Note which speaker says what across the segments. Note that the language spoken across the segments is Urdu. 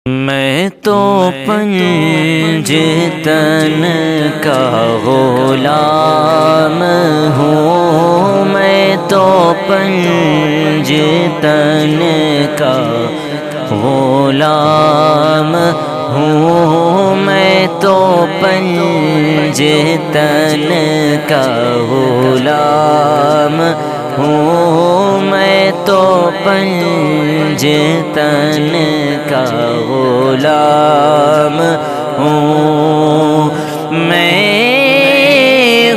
Speaker 1: میں تو پنج تن کا غلام ہوں، میں تو پنج تن کا غلام ہوں، میں تو پنج تن کا غلام ہوں، میں تو پنج تن کا غلام ہوں، میں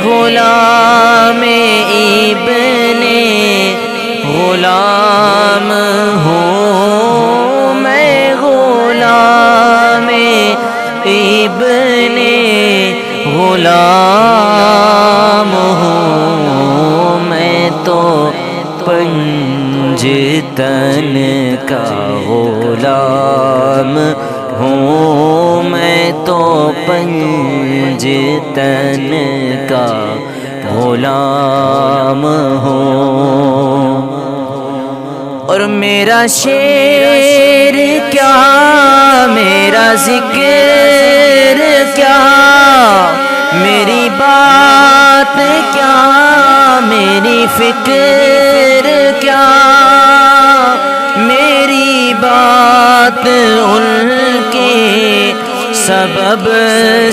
Speaker 1: غلام ابن غلام ہوں، میں غلام ابن غلام ہوں، میں تو پنج تن کا غلام ہوں، میں تو پنج تن کا غلام ہوں۔ اور میرا شعر کیا، میرا ذکر کیا، میری بات کیا، میری فکر کیا، میری بات ان کے سبب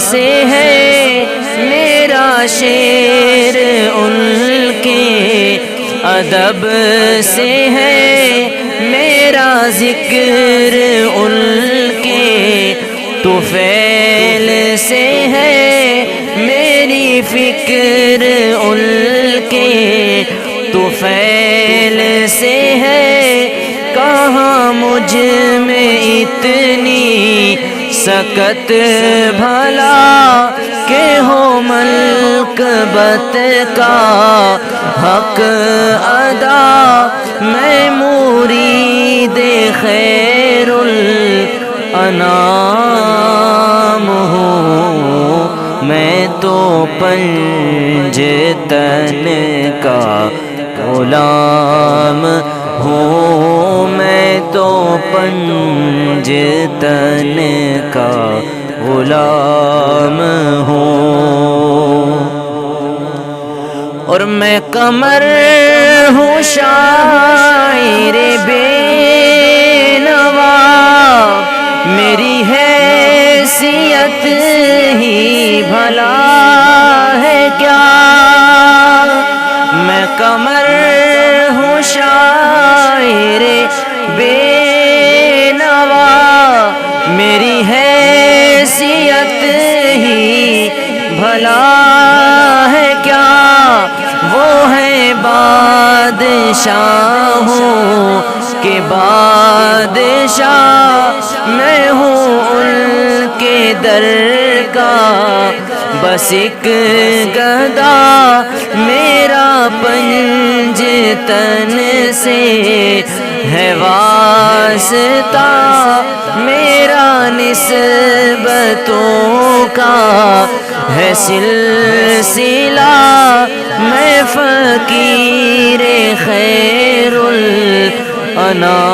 Speaker 1: سے ہے، میرا شعر ان کے ادب سے ہے، میرا ذکر ان کے طفیل سے ہے، میری فکر ان کے طفیل سے ہے۔ کہاں مجھ میں اتنی سکت بھلا کہ ہو منقبت کا حق ادا، میں مرید خیر الانام ہوں، میں تو پنج تن کا غلام ہوں، میں تو پنج تن کا غلام ہوں۔ اور میں قمر ہوں شاعر بے نوا، میری حیثیت ہی بھلا ہے کیا، میں قمر ہوں شاعر بے نوا، میری حیثیت ہی بھلا ہے کیا، وہ ہے بادشاہوں کے بادشاہ، میں ہوں ان کے در کا بس ایک گدا، میرا پنج تن سے ہے واسطہ، میرا نسبتوں کا ہے سلسلہ، میں فقیر خیر الانام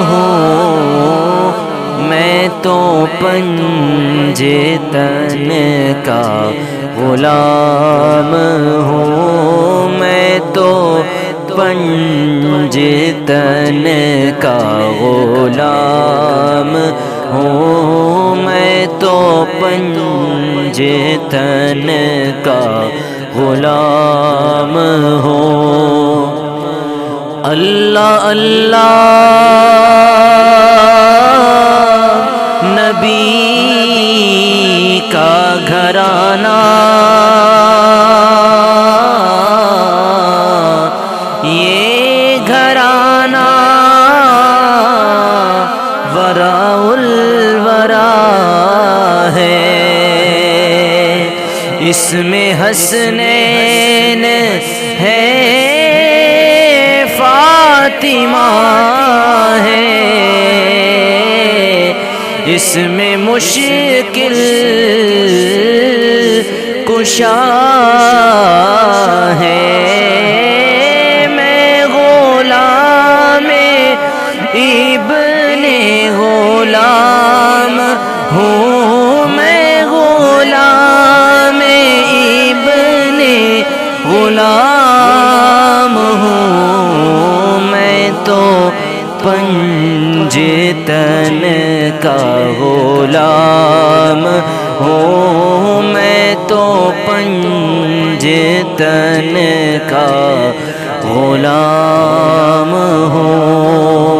Speaker 1: ہوں، میں تو پنج تن کا غلام ہوں، میں تو پنج تن کا غلام ہوں، میں تو پنج تن کا غلام ہوں۔ اللہ اللہ نبی کا گھرانہ، یہ گھرانہ وراء الورا ہے، اس میں حسنین ہے، فاطمہ ہے، اس میں مشکل کشا ہے، میں غلام ابن غلام ہوں، میں تو پنجتن کا غلام ہوں، میں تو پنجتن کا غلام ہوں۔